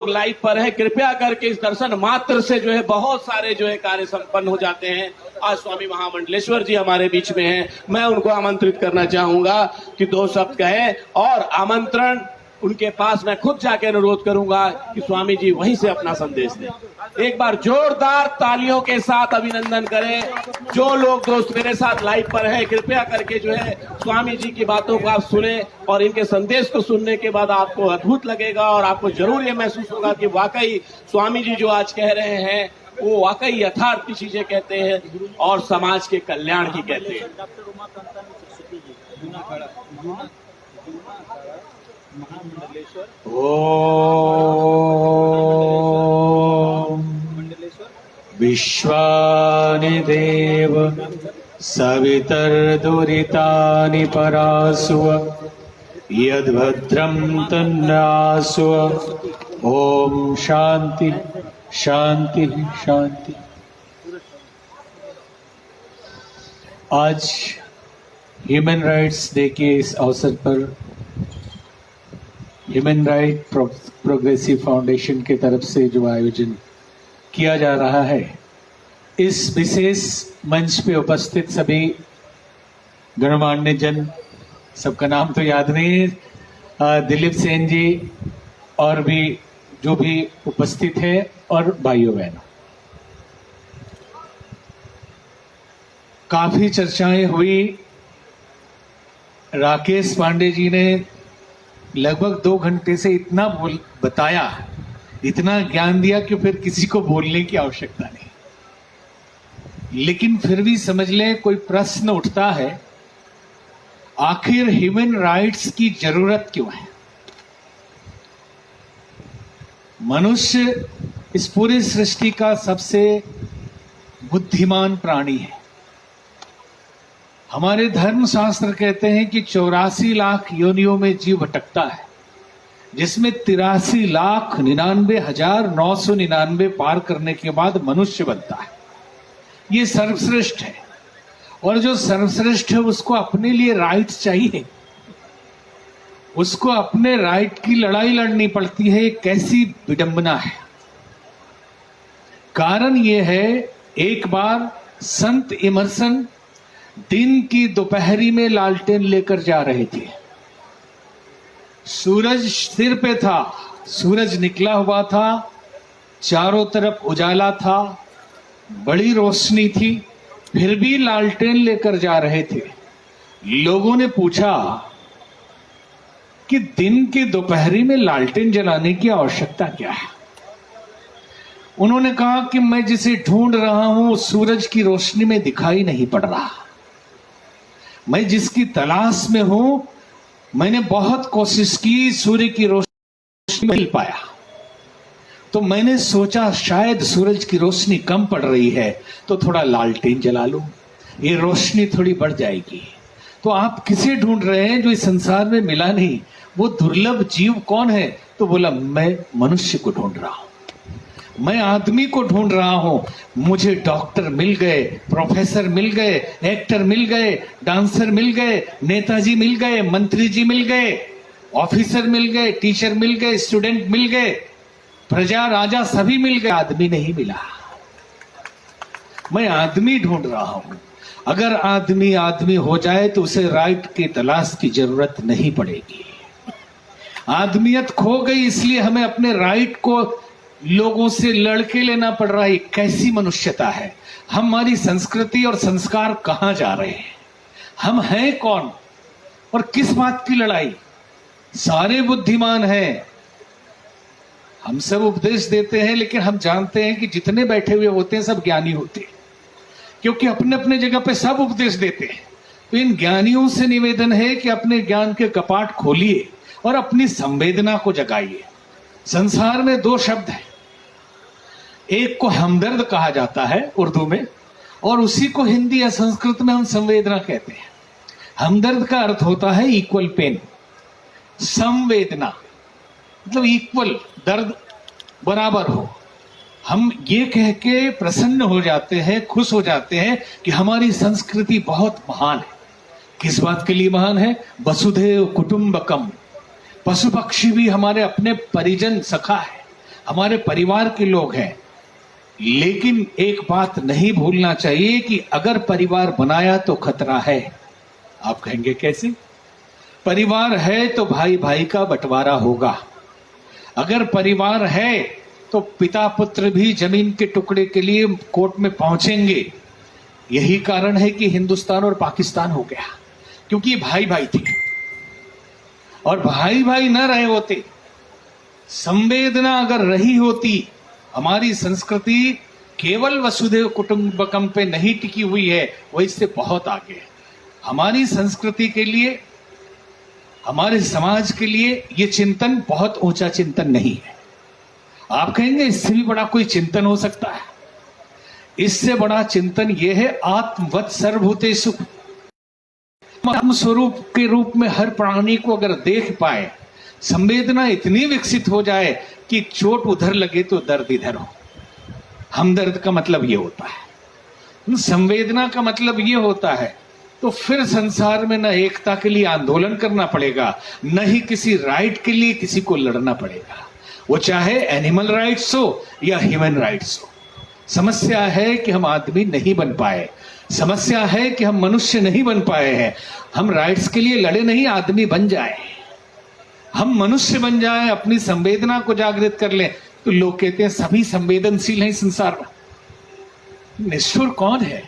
Live पर है, कृपया करके इस दर्शन मात्र से जो है बहुत सारे जो है कार्य संपन्न हो जाते हैं। आज स्वामी महामंडलेश्वर जी हमारे बीच में हैं, मैं उनको आमंत्रित करना चाहूंगा कि दो शब्द कहें और आमंत्रण उनके पास मैं खुद जाके अनुरोध करूंगा कि स्वामी जी वहीं से अपना संदेश दें। एक बार जोरदार तालियों के साथ अभिनंदन करें। जो लोग दोस्त मेरे साथ लाइव पर है, कृपया करके जो है स्वामी जी की बातों को आप सुने और इनके संदेश को सुनने के बाद आपको अद्भुत लगेगा और आपको जरूर ये महसूस होगा कि वाकई स्वामी जी जो आज कह रहे हैं वो वाकई यथार्थ चीजें कहते हैं और समाज के कल्याण की कहते हैं। ओम विश्वानि देव सवितर्दुरितानि परासुव यद्भद्रं तन्नासुव। ओम शांति शांति शांति। आज ह्यूमन राइट्स डे के इस अवसर पर ह्यूमन राइट प्रोग्रेसिव फाउंडेशन के तरफ से जो आयोजन किया जा रहा है, इस विशेष मंच पे उपस्थित सभी गणमान्य जन, सबका नाम तो याद नहीं, दिलीप सेन जी और भी जो भी उपस्थित है और भाइयों बहनों, काफी चर्चाएं हुई। राकेश पांडे जी ने लगभग 2 घंटे से इतना बताया, इतना ज्ञान दिया कि फिर किसी को बोलने की आवश्यकता नहीं। लेकिन फिर भी समझ लें, कोई प्रश्न उठता है, आखिर ह्यूमन राइट्स की जरूरत क्यों है? मनुष्य इस पूरी सृष्टि का सबसे बुद्धिमान प्राणी है। हमारे धर्म शास्त्र कहते हैं कि 84 लाख योनियों में जीव भटकता है, जिसमें 83,99,999 पार करने के बाद मनुष्य बनता है। ये सर्वश्रेष्ठ है और जो सर्वश्रेष्ठ है उसको अपने लिए राइट चाहिए, उसको अपने राइट की लड़ाई लड़नी पड़ती है। कैसी विडंबना है। कारण ये है, एक बार संत इमर्सन दिन की दोपहरी में लालटेन लेकर जा रहे थे। सूरज सिर पे था, सूरज निकला हुआ था, चारों तरफ उजाला था, बड़ी रोशनी थी, फिर भी लालटेन लेकर जा रहे थे। लोगों ने पूछा कि दिन की दोपहरी में लालटेन जलाने की आवश्यकता क्या है? उन्होंने कहा कि मैं जिसे ढूंढ रहा हूं सूरज की रोशनी में दिखाई नहीं पड़ रहा। मैं जिसकी तलाश में हूं, मैंने बहुत कोशिश की, सूर्य की रोशनी मिल पाया। तो मैंने सोचा शायद सूरज की रोशनी कम पड़ रही है तो थोड़ा लालटेन जला लूं, ये रोशनी थोड़ी बढ़ जाएगी। तो आप किसे ढूंढ रहे हैं जो इस संसार में मिला नहीं? वो दुर्लभ जीव कौन है? तो बोला, मैं मनुष्य को ढूंढ रहा हूं, मैं आदमी को ढूंढ रहा हूं। मुझे डॉक्टर मिल गए, प्रोफेसर मिल गए, एक्टर मिल गए, डांसर मिल गए, नेताजी मिल गए, मंत्री जी मिल गए, ऑफिसर मिल गए, टीचर मिल गए, स्टूडेंट मिल गए, प्रजा राजा सभी मिल गए, आदमी नहीं मिला। मैं आदमी ढूंढ रहा हूं। अगर आदमी आदमी हो जाए तो उसे राइट की तलाश की जरूरत नहीं पड़ेगी। आदमियत खो गई, इसलिए हमें अपने राइट को लोगों से लड़के लेना पड़ रहा है। कैसी मनुष्यता है? हमारी संस्कृति और संस्कार कहां जा रहे हैं? हम हैं कौन और किस बात की लड़ाई? सारे बुद्धिमान हैं, हम सब उपदेश देते हैं, लेकिन हम जानते हैं कि जितने बैठे हुए होते हैं सब ज्ञानी होते हैं, क्योंकि अपने अपने जगह पे सब उपदेश देते हैं। तो इन ज्ञानियों से निवेदन है कि अपने ज्ञान के कपाट खोलिए और अपनी संवेदना को जगाइए। संसार में 2 शब्द हैं, एक को हमदर्द कहा जाता है उर्दू में, और उसी को हिंदी या संस्कृत में हम संवेदना कहते हैं। हमदर्द का अर्थ होता है इक्वल पेन, संवेदना मतलब इक्वल, दर्द बराबर हो। हम ये कह के प्रसन्न हो जाते हैं, खुश हो जाते हैं कि हमारी संस्कृति बहुत महान है। किस बात के लिए महान है? वसुधैव कुटुंबकम, पशु पक्षी भी हमारे अपने परिजन सखा है, हमारे परिवार के लोग हैं। लेकिन एक बात नहीं भूलना चाहिए कि अगर परिवार बनाया तो खतरा है। आप कहेंगे कैसे? परिवार है तो भाई भाई का बंटवारा होगा। अगर परिवार है तो पिता पुत्र भी जमीन के टुकड़े के लिए कोर्ट में पहुंचेंगे। यही कारण है कि हिंदुस्तान और पाकिस्तान हो गया, क्योंकि भाई भाई थे। और भाई भाई न रहे होते, संवेदना अगर रही होती, हमारी संस्कृति केवल वसुधैव कुटुंबकम पे नहीं टिकी हुई है, वो इससे बहुत आगे है। हमारी संस्कृति के लिए, हमारे समाज के लिए ये चिंतन बहुत ऊंचा चिंतन नहीं है। आप कहेंगे इससे भी बड़ा कोई चिंतन हो सकता है? इससे बड़ा चिंतन यह है, आत्मवत् सर्वभूतेषु, आत्म स्वरूप के रूप में हर प्राणी को अगर देख पाए, संवेदना इतनी विकसित हो जाए कि चोट उधर लगे तो दर्द इधर हो। हमदर्द का मतलब यह होता है, संवेदना का मतलब यह होता है, तो फिर संसार में न एकता के लिए आंदोलन करना पड़ेगा, न ही किसी राइट के लिए किसी को लड़ना पड़ेगा, वो चाहे एनिमल राइट्स हो या ह्यूमन राइट्स हो। समस्या है कि हम आदमी नहीं बन पाए, समस्या है कि हम मनुष्य नहीं बन पाए हैं। हम राइट्स के लिए लड़े नहीं, आदमी बन जाए, हम मनुष्य बन जाए, अपनी संवेदना को जागृत कर लें। तो लोग कहते हैं सभी संवेदनशील हैं संसार में। निष्ठुर कौन है?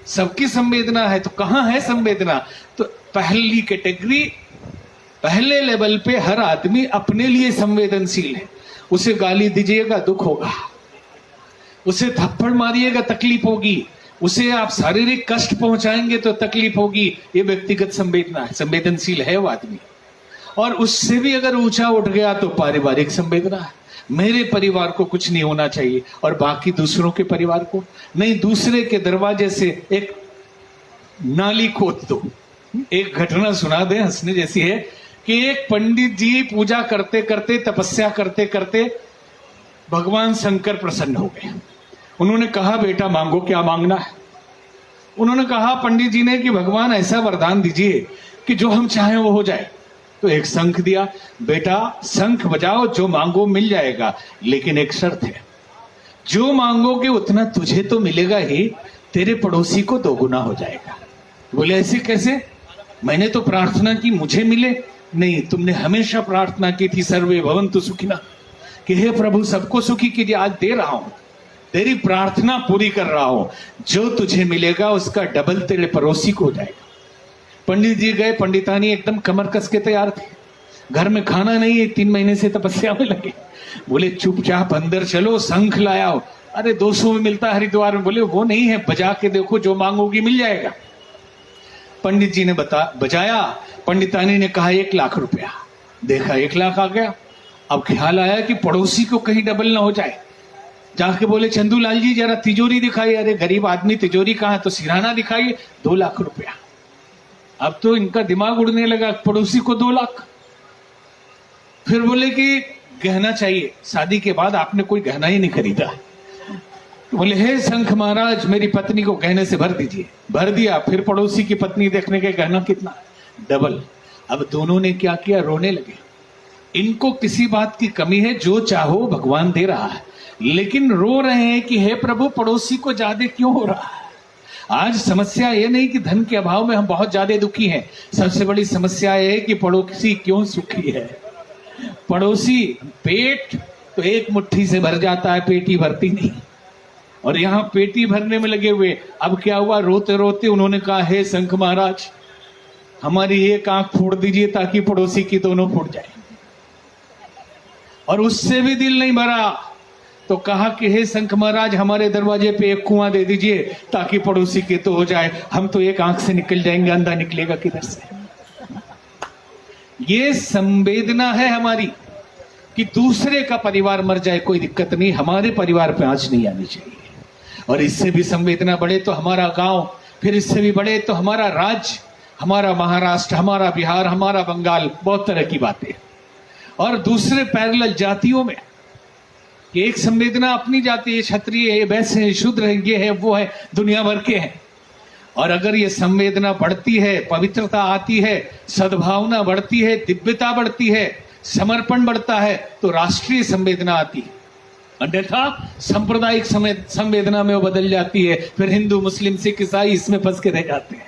सबकी संवेदना है। तो कहां है संवेदना? तो पहली कैटेगरी, पहले लेवल पे हर आदमी अपने लिए संवेदनशील है। उसे गाली दीजिएगा दुख होगा, उसे थप्पड़ मारिएगा तकलीफ होगी, उसे आप शारीरिक कष्ट पहुंचाएंगे तो तकलीफ होगी। ये व्यक्तिगत संवेदना है, संवेदनशील है वो आदमी। और उससे भी अगर ऊंचा उठ गया तो पारिवारिक संवेदना है। मेरे परिवार को कुछ नहीं होना चाहिए और बाकी दूसरों के परिवार को नहीं। दूसरे के दरवाजे से एक नाली खोद दो। एक घटना सुना दे, हंसने जैसी है, कि एक पंडित जी पूजा करते करते, तपस्या करते करते भगवान शंकर प्रसन्न हो गए। उन्होंने कहा बेटा मांगो, क्या मांगना है? उन्होंने कहा पंडित जी ने कि भगवान ऐसा वरदान दीजिए कि जो हम चाहें वो हो जाए। तो एक शंख दिया, बेटा शंख बजाओ, जो मांगो मिल जाएगा, लेकिन एक शर्त है, जो मांगोगे उतना तुझे तो मिलेगा ही, तेरे पड़ोसी को दोगुना हो जाएगा। बोले ऐसे कैसे? मैंने तो प्रार्थना की मुझे मिले। नहीं, तुमने हमेशा प्रार्थना की थी सर्वे भवन्तु सुखिनः, कि हे प्रभु सबको सुखी कीजिए। आज दे रहा हूं, तेरी प्रार्थना पूरी कर रहा हूं, जो तुझे मिलेगा उसका डबल तेरे पड़ोसी को हो जाएगा। पंडित जी गए, पंडितानी एकदम कमर कस के तैयार थे, घर में खाना नहीं है, 3 महीने से तपस्या में लगे। बोले चुपचाप अंदर चलो, शंख लाया। अरे 200 में मिलता है हरिद्वार में। बोले वो नहीं है, बजा के देखो, जो मांगोगी मिल जाएगा। पंडित जी ने बजाया, पंडितानी ने कहा 1 लाख रुपया। देखा 1 लाख आ गया। अब ख्याल आया कि पड़ोसी को कहीं डबल ना हो जाए। जाके बोले चंदूलाल जी जरा तिजोरी दिखाइए। अरे गरीब आदमी, तिजोरी कहाँ? तो सिरहाना दिखाइए, 2 लाख रुपया। अब तो इनका दिमाग उड़ने लगा, पड़ोसी को 2 लाख। फिर बोले कि गहना चाहिए, शादी के बाद आपने कोई गहना ही नहीं खरीदा। बोले हे शंख महाराज, मेरी पत्नी को गहने से भर दीजिए। भर दिया। फिर पड़ोसी की पत्नी देखने के, गहना कितना? डबल। अब दोनों ने क्या किया? रोने लगे। इनको किसी बात की कमी है, जो चाहो भगवान दे रहा है, लेकिन रो रहे हैं कि हे प्रभु पड़ोसी को ज्यादा क्यों हो रहा है। आज समस्या ये नहीं कि धन के अभाव में हम बहुत ज्यादा दुखी हैं, सबसे बड़ी समस्या ये है कि पड़ोसी क्यों सुखी है। पड़ोसी, पेट तो एक मुट्ठी से भर जाता है, पेटी भरती नहीं, और यहाँ पेटी भरने में लगे हुए। अब क्या हुआ? रोते रोते उन्होंने कहा हे शंख महाराज, हमारी एक आंख फोड़ दीजिए ताकि पड़ोसी की दोनों फूट जाए। और उससे भी दिल नहीं भरा तो कहा कि हे शंख महाराज, हमारे दरवाजे पे एक कुआं दे दीजिए ताकि पड़ोसी के तो हो जाए, हम तो एक आंख से निकल जाएंगे, अंधा निकलेगा किधर से। ये संवेदना है हमारी कि दूसरे का परिवार मर जाए कोई दिक्कत नहीं, हमारे परिवार पे आंच नहीं आनी चाहिए। और इससे भी संवेदना बढ़े तो हमारा गांव, फिर इससे भी बढ़े तो हमारा राज्य, हमारा महाराष्ट्र, हमारा बिहार, हमारा बंगाल, बहुत तरह की बातें। और दूसरे पैरेलल जातियों में कि एक संवेदना अपनी जाति है, क्षत्रिय है, वैश्य है, शूद्र है, ये है वो है, दुनिया भर के हैं। और अगर ये संवेदना बढ़ती है, पवित्रता आती है, सद्भावना बढ़ती है, दिव्यता बढ़ती है, समर्पण बढ़ता है, तो राष्ट्रीय संवेदना आती है। अन्यथा सांप्रदायिक संवेदना में वो बदल जाती है, फिर हिंदू मुस्लिम सिख ईसाई इसमें फंस के रह जाते हैं।